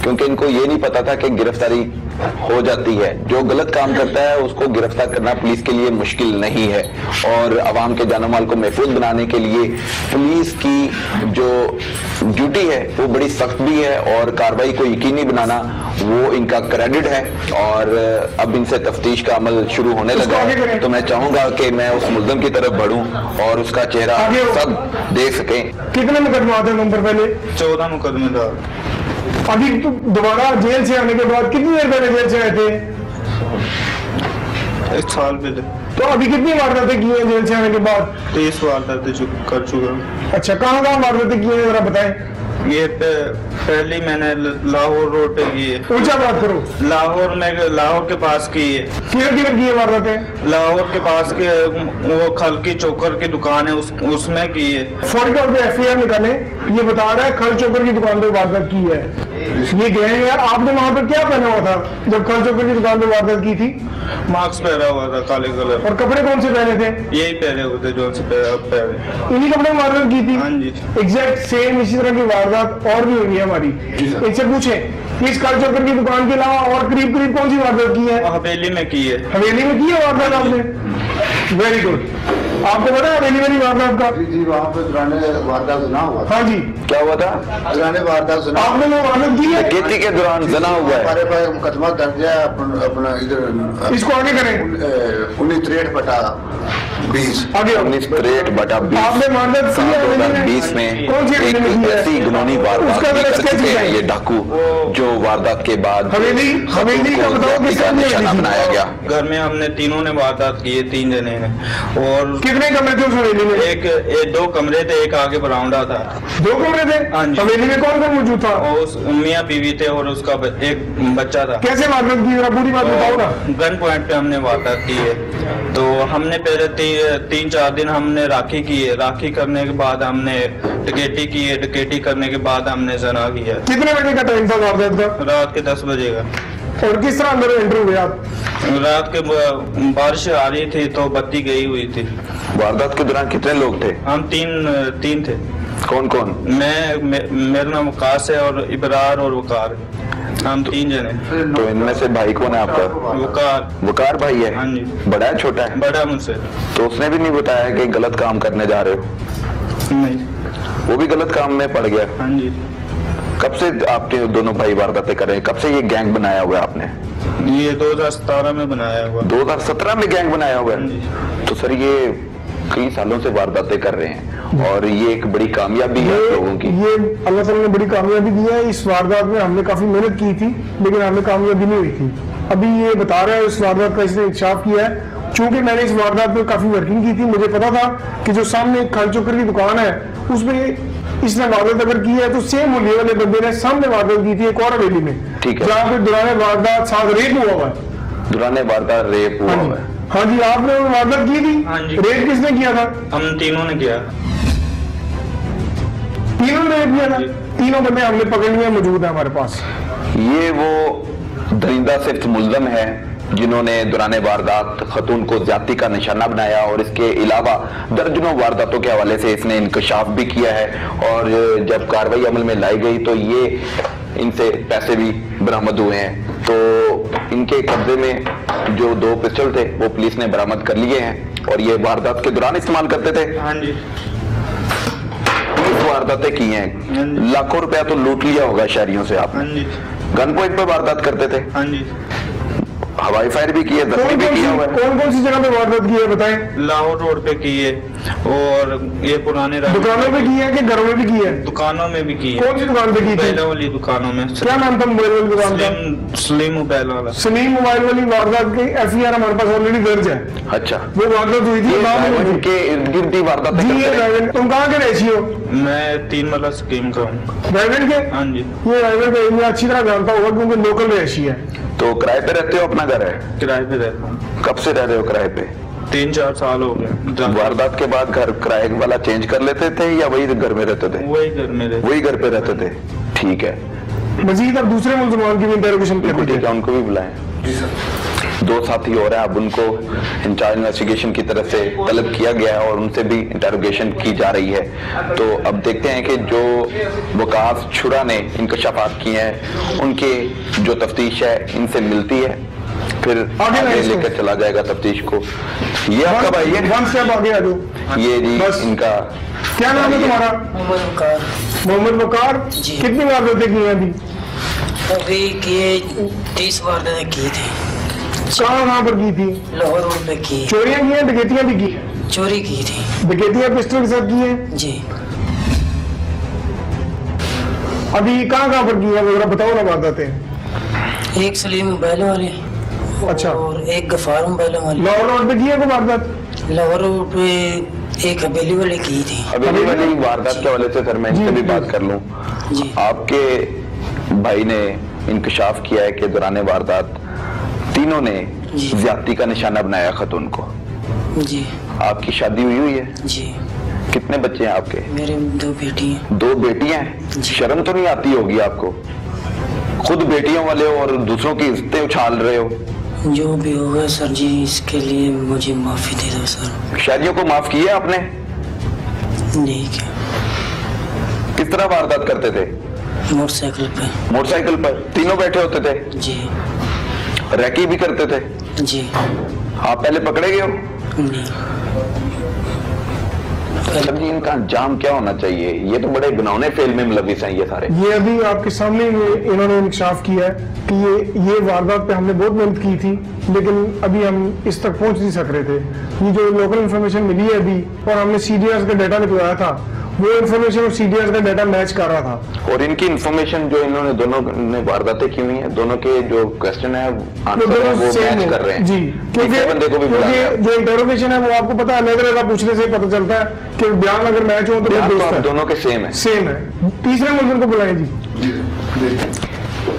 क्योंकि इनको ये नहीं पता था कि गिरफ्तारी हो जाती है। जो गलत काम करता है उसको गिरफ्तार करना पुलिस के लिए मुश्किल नहीं है, और आवाम के जानो माल को महफूज बनाने के लिए पुलिस की जो ड्यूटी है वो बड़ी सख्त भी है, और कार्रवाई को यकीनी बनाना वो इनका क्रेडिट है। और अब इनसे तफ्तीश का अमल शुरू होने लगा है, तो मैं चाहूंगा कि मैं उस मुल्ज़िम की तरफ बढ़ूं और उसका चेहरा सब देख सकें। कितने मुकदमा थे नंबर पहले? 14 मुकदमे दार। अभी तो दोबारा जेल से आने के बाद कितनी देर पहले जेल से आए थे? 1 साल पहले। तो अभी कितनी वारदातें की हैं जेल से आने के बाद? 30 वारदातें कर चुका हूँ। अच्छा, कहाँ वारदातें की हैं जरा बताएं। ये पहली मैंने लाहौर रोड पे की है। ऊंचा बात करो। लाहौर के पास की है। किधर की है वारदातें? लाहौर के पास के वो खल की चोकर की दुकान है, उसमें की है। फौरी तौर पे FIR निकाले। ये बता रहा है खल चोकर की दुकान पे वारदात की है। ये गए हैं यार, आपने वहाँ पर क्या पहना हुआ था जब खल चोकर की दुकान पे वारदात की थी? मास्क पहना हुआ था काले कलर। और कपड़े कौन से पहने थे? यही पहने हुए थे जो से पहने। इन्हीं कपड़े में वारदात की थी? हाँ जी। एग्जैक्ट सेम इसी तरह की वारदात और भी हुई है हमारी। इनसे पूछें इस खल चोकर की दुकान के अलावा और करीब करीब कौन सी वारदात की है? हवेली में की है। हवेली में की है वारदात आपने? Very good. आपको पता है हवेली वाली वारदात का? जी वहाँ पे दुराने वारदात सुना हुआ। हाँ जी, क्या हुआ था? दुराने वारदात सुना। आपने वो वारदात की है? डकैती के दौरान जना हुआ है। हमारे पास मुकदमा दर्ज है अपना इधर। इसको आगे करें। 1963/20। आगे 1963/20। आपने वारदात की है हवेली 2020 में कौन सी हवेली में की है? ऐसी घिनौनी वारदात उसका भी जरा कर sketch चुके हैं दिखाएं। ये डाकू, जो वारदात के बाद हवेली का बताओ किस का हवेली निशाना थी? बनाया गया। घर में हमने तीनों ने वारदात की है, 3 जने ने। और कितने कमरे थे उस हवेली में? एक 2 कमरे थे, एक आगे बरामदा था। 2 कमरे थे? हाँ जी। हवेली में कौन कौन मौजूद था? उस मियाँ बीवी थे और उसका एक बच्चा था। कैसे वारदात की जरा पूरी बात बताओ ना। गन पॉइंट पे हमने वारदात की है। तो हमने पहले 3-4 दिन हमने राखी की है। राखी करने के बाद हमने डकैती की है। डकैती करने के बाद हमने जना किया। कितने बजे का टाइम था वारदात का? रात के 10 बजे का। और किस तरह अंदर एंटर हुए आप? रात के बारिश आ रही थी तो बत्ती गई हुई थी। वारदात के दौरान कितने लोग थे? हम तीन थे। कौन कौन? मेरा नाम वकास है और इबरार और वकार। हम 3 जने। तो इनमें से भाई कौन है आपका? वकार। वकार भाई है? हाँ जी। बड़ा है छोटा है? बड़ा मुझसे। तो उसने भी नहीं बताया कि गलत काम करने जा रहे हो? नहीं। वो भी गलत काम में पड़ गया? हाँ जी। कब से आपके दोनों भाई वारदातें कर रहे हैं? कब से ये गैंग बनाया हुआ है आपने? ये 2017 में बनाया हुआ। 2017 में गैंग बनाया हुआ हाँ जी। है? तो सर ये कई सालों से वारदातें कर रहे हैं, और ये एक बड़ी कामयाबी है आप लोगों की। ये अल्लाह ताला ने बड़ी कामयाबी दी है। इस वारदात में हमने काफी मेहनत की थी लेकिन हमें कामयाबी नहीं हुई थी। अभी ये बता रहा है इस वारदात का इसने इंकशाफ किया है। चूंकि मैंने इस वारदात में काफी वर्किंग की थी, मुझे पता था कि जो सामने एक खल चोकर की दुकान है उसमें इसने वारदात अगर की है तो सेम मुहल्ले वाले बंदे ने सामने वारदात की थी एक और हवेली में। ठीक है। जहाँ पे दुराने वारदात साथ रेप हुआ हुआ है। दुराने वारदात रेप हुआ हुआ है? हाँ जी, आपने वो वारदात की थी? हाँ जी। रेप किसने किया था? हम तीनों ने किया। तीनों ने रेप किया था? तीनों बंदे हमने पकड़ लिए, मौजूद है हमारे पास। ये वो दरिंदा सिर्फ मुल्ज़म है जिन्होंने दौरान वारदात खतून को ज्यादती का निशाना बनाया, और इसके अलावा दर्जनों वारदातों के हवाले से इसने इंकशाफ भी किया है। और जब कार्रवाई अमल में लाई गई तो ये इनसे पैसे भी बरामद हुए हैं। तो इनके कब्जे में जो 2 पिस्टल थे वो पुलिस ने बरामद कर लिए हैं, और ये वारदात के दौरान इस्तेमाल करते थे। हाँ जी। 30 वारदातें की हैं, लाखों रुपया तो लूट लिया होगा शहरियों से आपने। हाँ जी। गन पॉइंट पर वारदात करते थे? हाँ जी। हवाई फायर भी किए, जख्मी भी किया हुआ है। कौन कौन सी जगह पे वारदात की है बताएं? लाहौर रोड पे की है और ये पुराने दुकानों पे की है कि घरों में भी की है? दुकानों में भी की है। कौन सी दुकान पे की थी? बैला वाली दुकानों में। क्या नाम था मोबाइल वाली दुकान का? सलीम मोबाइल वाला। सलीम मोबाइल वाली वारदात की FIR हमारे पास ऑलरेडी दर्ज है। अच्छा, वो वारदात हुई थी नाम नहीं हुई। के इर्द गिर्द ही वारदातें जी ये करते रहे। ड्राइवर, तुम कहाँ के रहशी हो? मैं 3 वाला स्कीम का हूँ। ड्राइवर के? हाँ जी। ये ड्राइवर का एरिया अच्छी तरह जानता होगा क्योंकि लोकल रहशी है। तो किराए पे रहते हो? अपना घर है? किराए पे रहता हूँ। कब से रह रहे हो किराए पे? 3-4 साल हो गए। वारदात के बाद घर किराए वाला चेंज कर लेते थे या वही घर में रहते थे? वही घर में रहते। वही घर पे रहते थे। ठीक है, मजीद अब दूसरे मुल्जमान की भी इंटरोगेशन बिल्कुल करनी ठीक है, उनको भी बुलाएं। दो साथी और हैं, अब उनको इंचार्ज इन्वेस्टिगेशन की तरफ से तलब किया गया है और उनसे भी इंटरोगेशन की जा रही है। तो अब देखते हैं कि जो वकास छुरा ने इंकशाफात किए हैं उनके जो तफ्तीश है इनसे मिलती है, फिर आगे लेकर चला जाएगा तफ्तीश को। ये आपका भाई है, वन स्टेप आगे आ जाओ। ये जी बस। इनका क्या नाम है तुम्हारा? मोहम्मद वकार। जी। कितनी वारदातें की हैं अभी? अभी किए 30 वारदातें की थी। कहाँ पर की थी? लाहौर रोड पे की, चोरियां की हैं, डकैतियां भी की हैं? चोरी की थी। डकैतियां पिस्टल के साथ की हैं? जी। अभी कहाँ पर की है वगैरह बताओ ना वारदातें। एक सलीम मोबाइल वाले अच्छा। और एक गफार मोबाइल वाले। लाहौर रोड पे की है कोई वारदात? लाहौर रोड पे एक हवेली वाले की थी। अभी वाली वारदात के हवाले से सर मैं इनसे भी बात कर लूं। जी। आपके भाई ने इंकशाफ किया है कि दौरान वारदात तीनों ने जी। ज्यादती का निशाना बनाया खतून को। जी। आपकी शादी हुई है? जी। कितने बच्चे हैं आपके? मेरे 2 बेटी हैं। 2 बेटियां हैं। शर्म तो नहीं आती होगी आपको? खुद बेटियों वाले हो और दूसरों की इज्जतें उछाल रहे हो। जो भी होगा सर जी, इसके लिए मुझे माफी दे दो सर। शादियों को माफ किया आपने? नहीं क्या, किस तरह वारदात करते थे? मोटरसाइकिल पे। मोटरसाइकिल पर तीनों बैठे होते थे? जी। रैकी भी करते थे? जी। आप पहले पकड़े गए हो? नहीं। सर जी इनका अंजाम क्या होना चाहिए? ये तो बड़े घिनौने फेल में मुलविस हैं ये सारे। ये अभी आपके सामने इन्होंने इंकशाफ किया है कि ये वारदात पे हमने बहुत मेहनत की थी, लेकिन अभी हम इस तक पहुंच नहीं सक रहे थे। ये जो लोकल इन्फॉर्मेशन मिली है अभी, और हमने सीडीआर का डाटा निकलवाया था, वो इन्फॉर्मेशन और सीडीआर का डाटा मैच कर रहा था। और इनकी इन्फॉर्मेशन जो इन्होंने दोनों ने वारदातें की हुई हैं, दोनों के जो क्वेश्चन है आंसर है वो मैच कर रहे हैं जी। तीसरे बंदे को भी बुला रहे हैं। जो इंटरोगेशन है वो आपको पता है, अलग-अलग पूछने से पता चलता है कि बयान अगर मैच हो तो बयान तो दोस्त आप है। दोनों के सेम है। सेम है। तीसरे मुलजिम को बुलाएं जी।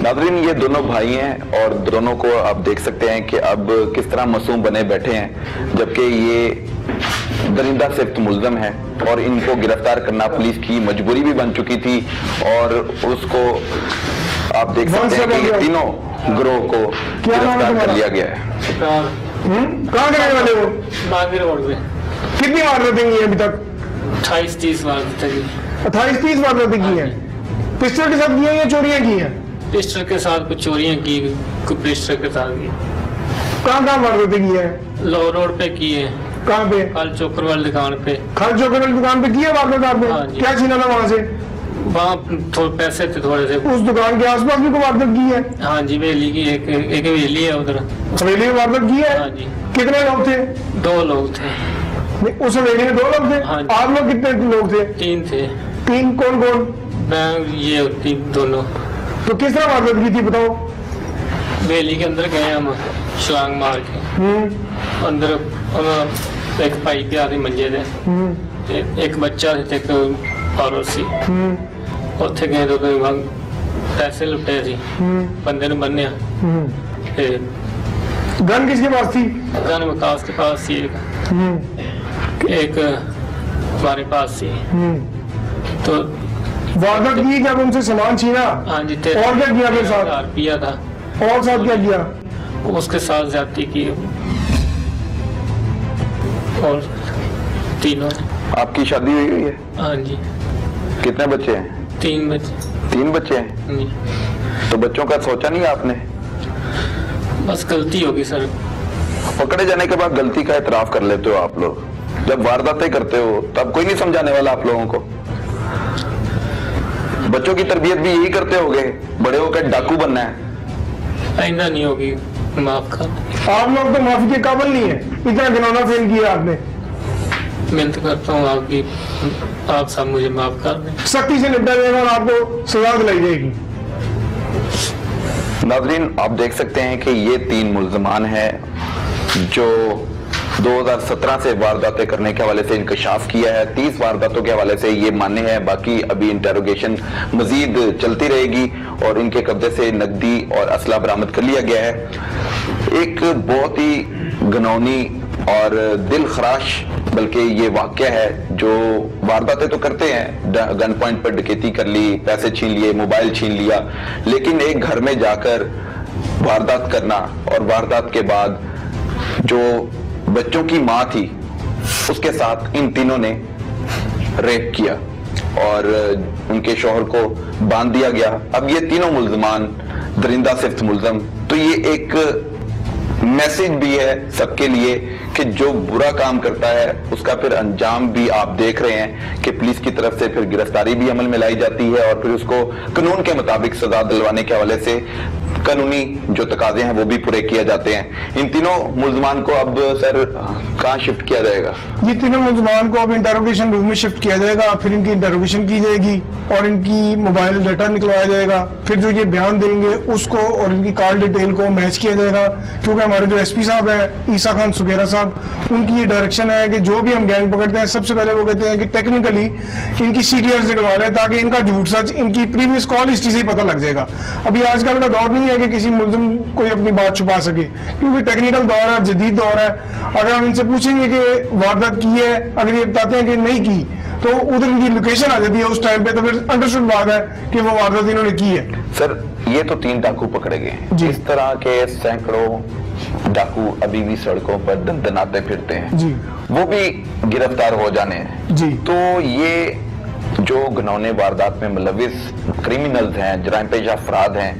नाज़रीन ये दोनों भाई हैं और दोनों को आप देख सकते हैं कि अब किस तरह मासूम बने बैठे हैं, जबकि ये दरिंदा सिर्फ मुल्ज़म है और इनको गिरफ्तार करना पुलिस की मजबूरी भी बन चुकी थी। और उसको आप देख सकते हैं कि ये तीनों गिरोह को गिरफ्तार कर लिया गया है। कहाँ के रहने वाले हो? बागी रोड में कितनी वारदातें की हैं अभी तक? 28-30 वारदातें 28-30 वारदातें की हैं। पिस्टल के साथ की हैं या चोरियां की हैं? पिस्टल के साथ कुछ चोरियां की, कुछ पिस्टल के साथ की। कहाँ वारदातें की हैं? लाहौर रोड पे की है, कहाँ पे? कल चोकर वाली दुकान पे। खाल चौक वाली दुकान पे की है वारदात आपने? हाँ जी। क्या छीना था वहाँ से? वहाँ थोड़े पैसे थे थोड़े से। उस दुकान के आसपास भी कोई वारदात की है? हाँ जी, हवेली की एक हवेली है उधर। हवेली में वारदात की है? हाँ जी। कितने लोग थे? 2 लोग थे। नहीं, उस हवेली में 2 लोग थे? हाँ जी। आप लोग कितने लोग थे? 3 थे। 3 कौन कौन? मैं ये 3 दोनों। तो किस तरह वारदात की थी बताओ? हवेली के अंदर गए हम छलांग मार के। अंदर एक भाई पे आदमी मंजे थे, एक बच्चा थे, एक औरत सी। ਉੱਥੇ ਗਏ तो पैसे लुटे सी, बंदे ने बन्ने। गन किसके पास थी? गन विकास के पास थी, एक हमारे पास थी। तो वारदात की जब उनसे सामान छीना, हाँ जी, और क्या किया फिर साथ? 13,000 रुपया था। और साथ क्या किया? उसके साथ ज्यादती की और तीनों। आपकी शादी हुई है? हाँ जी। कितने बच्चे हैं? 3 बच्चे। 3 बच्चे हैं। जी। तो बच्चों का सोचा नहीं आपने? बस गलती होगी सर। पकड़े जाने के बाद गलती का एतराफ कर लेते हो आप लोग। जब वारदातें करते हो तब कोई नहीं समझाने वाला आप लोगों को। बच्चों की तरबियत भी यही करते होगे, बड़े होकर डाकू बनना है। आइंदा नहीं होगी, माफ कर। आप लोग तो माफी के काबिल नहीं है, इतना घिनौना फेल किया आपने। मेहनत करता हूँ आपकी, आप सब मुझे माफ कर दें। सख्ती से निपटा जाएगा और आपको सजा दिलाई जाएगी। नाज़रीन आप देख सकते हैं कि ये 3 मुल्ज़मान हैं जो 2017 से वारदातें करने के हवाले से इंकशाफ किया है। 30 वारदातों के हवाले से ये माने हैं, बाकी अभी इंटेरोगेशन मजीद चलती रहेगी और इनके कब्जे से नकदी और असला बरामद कर लिया गया है। एक बहुत ही घिनौनी और दिल खराश बल्कि ये वाक़या है। जो वारदातें तो करते हैं, गन पॉइंट पर डकैती कर ली, पैसे छीन लिए, मोबाइल छीन लिया, लेकिन एक घर में जाकर वारदात करना और वारदात के बाद जो बच्चों की मां थी उसके साथ इन तीनों ने रेप किया और उनके शौहर को बांध दिया गया। अब ये तीनों मुल्जमान दरिंदा सिफ्त मुल्जम, तो ये एक मैसेज भी है सबके लिए कि जो बुरा काम करता है उसका फिर अंजाम भी आप देख रहे हैं कि पुलिस की तरफ से फिर गिरफ्तारी भी अमल में लाई जाती है और फिर उसको कानून के मुताबिक सजा दिलवाने के हवाले से कानूनी जो तकाजे हैं वो भी पूरे किए जाते हैं। इन तीनों मुल्जमान को अब सर कहाँ शिफ्ट किया जाएगा? ये तीनों मुल्जमान को अब इंटरोगेशन रूम में शिफ्ट किया जाएगा, फिर इनकी इंटरोगेशन की जाएगी और इनकी मोबाइल डाटा निकलवाया जाएगा। फिर जो ये बयान देंगे उसको और इनकी कॉल डिटेल को मैच किया जाएगा, क्योंकि हमारे जो एसपी साहब हैं ईसा खान सुगेरा साहब, उनकी ये डायरेक्शन है कि जो भी हम गैंग पकड़ते हैं सबसे पहले वो कहते हैं कि टेक्निकली इनकी CTRs निकलवा लें ताकि इनका झूठ सच इनकी प्रीवियस कॉल हिस्ट्री से ही पता लग जाएगा। अभी आजकल का दौर नहीं है कि किसी मुल्जिम कोई अपनी बात छुपा सके, क्योंकि टेक्निकल दौर है, जदीद दौर है। अगर हम इनसे पूछेंगे कि वारदात की है, अगर ये बताते हैं कि नहीं की तो उधर इनकी लोकेशन आ जाती है उस टाइम पे, तो फिर अंडरस्टूड बात है कि वो वारदात इन्होंने की है। सर ये तो 3 डाकू पकड़े गए, इस तरह के सैकड़ों डाकू अभी भी सड़कों पर दंदनाते फिरते हैं जी, वो भी गिरफ्तार हो जाने हैं जी। तो ये जो घिनौने वारदात में मुलविस क्रिमिनल्स हैं, जराइम पेशा अफराद हैं,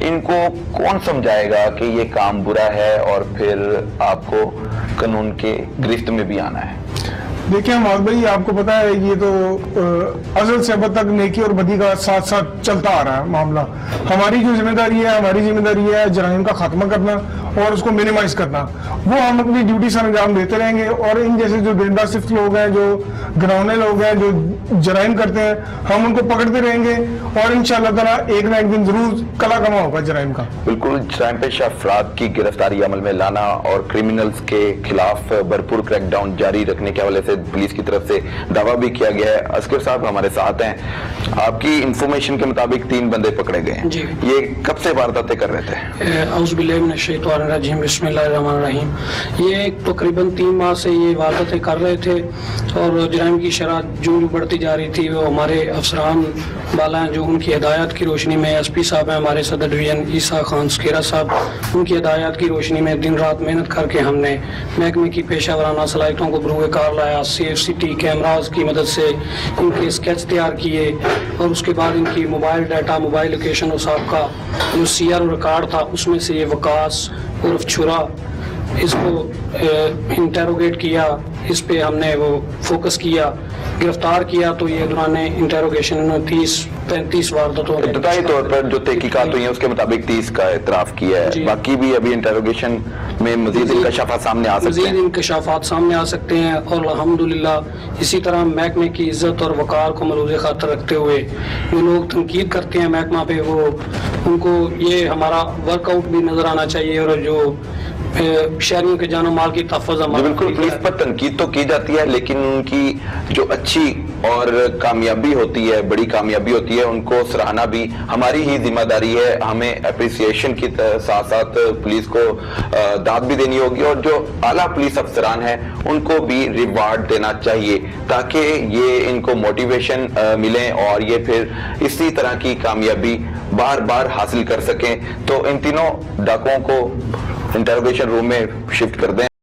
इनको कौन समझाएगा कि ये काम बुरा है और फिर आपको कानून के गिरफ्त में भी आना है? देखिए हमाद भाई, आपको पता है ये तो अज़ल से अब तक नेकी और बदी का साथ साथ चलता आ रहा है मामला। हमारी जो जिम्मेदारी है जराइम का खात्मा करना और उसको मिनिमाइज करना। वो हम अपनी ड्यूटी से अंजाम देते रहेंगे और इन जैसे जो दरिंदा सिफ्त लोग हैं, जो घिनौने लोग हैं, जो जराइम करते हैं, हम उनको पकड़ते रहेंगे और इंशाअल्लाह ताला एक ना एक दिन जरूर कला कमा होगा जराइम का। बिल्कुल, जराइम पेशा अफराद की गिरफ्तारी अमल में लाना और क्रिमिनल्स के खिलाफ भरपूर क्रैकडाउन जारी रखने के हवाले से पुलिस की तरफ से दावा भी किया गया है। असगर साहब हमारे साथ हैं। आपकी इंफॉर्मेशन के मुताबिक 3 बंदे पकड़े गए हैं। ये कब से वारदातें कर रहे थे? बिस्मिल्लाहिर्रहमानिर्रहीम। ये तकरीबन 3 माह से ये वारदातें कर रहे थे और जराइम की शरह जो बढ़ती जा रही थी, वो हमारे अफसरान बाला हैं जो उनकी हिदायत की रोशनी में, एसपी साहब हैं हमारे सदर डिवीजन ईसा खान सुगेरा साहब, उनकी हिदायत की रोशनी में दिन रात मेहनत करके हमने महकमे की पेशा वराना सलाहियतों को बरूए कार लाया। CCTV कैमराज की मदद से इनके स्केच तैयार किए और उसके बाद इनकी मोबाइल डाटा, मोबाइल लोकेशन और साहब का जो CR रिकॉर्ड था उसमें से ये वकास उर्फ छुरा, इसको इंटेरोगेट किया, इस पे हमने वो फोकस किया, गिरफ्तार किया। तो ये दौरान इंटेरोगेशन में 30-35 वारदातों में इब्तदाई तौर पर जो तहकीकात हुई है उसके मुताबिक 30 का इतराफ किया है। बाकी भी अभी इंटेरोगेशन में मजीद इंकशाफात सामने आ सकते हैं। मजीद इंकशाफात सामने आ सकते हैं और अल्हम्दुलिल्लाह इसी तरह महकमे की इज्जत और वकार को मलूज़े खातर रखते हुए जो लोग तनकीद करते हैं महकमा पे, वो उनको ये हमारा वर्कआउट भी नजर आना चाहिए और जो शहरियों के जानो माल की तहफ़्फ़ुज़ बिल्कुल, पुलिस पर तनकीद तो की जाती है लेकिन उनकी जो अच्छी और कामयाबी होती है, बड़ी कामयाबी होती है, उनको सराहना भी हमारी ही जिम्मेदारी है। हमें अप्रिसिएशन के साथ साथ पुलिस को दाद भी देनी होगी और जो आला पुलिस अफसरान हैं उनको भी रिवार्ड देना चाहिए ताकि ये इनको मोटिवेशन मिले और ये फिर इसी तरह की कामयाबी बार बार हासिल कर सकें। तो इन तीनों डाकुओं को इंटरोगेशन रूम में शिफ्ट कर दें।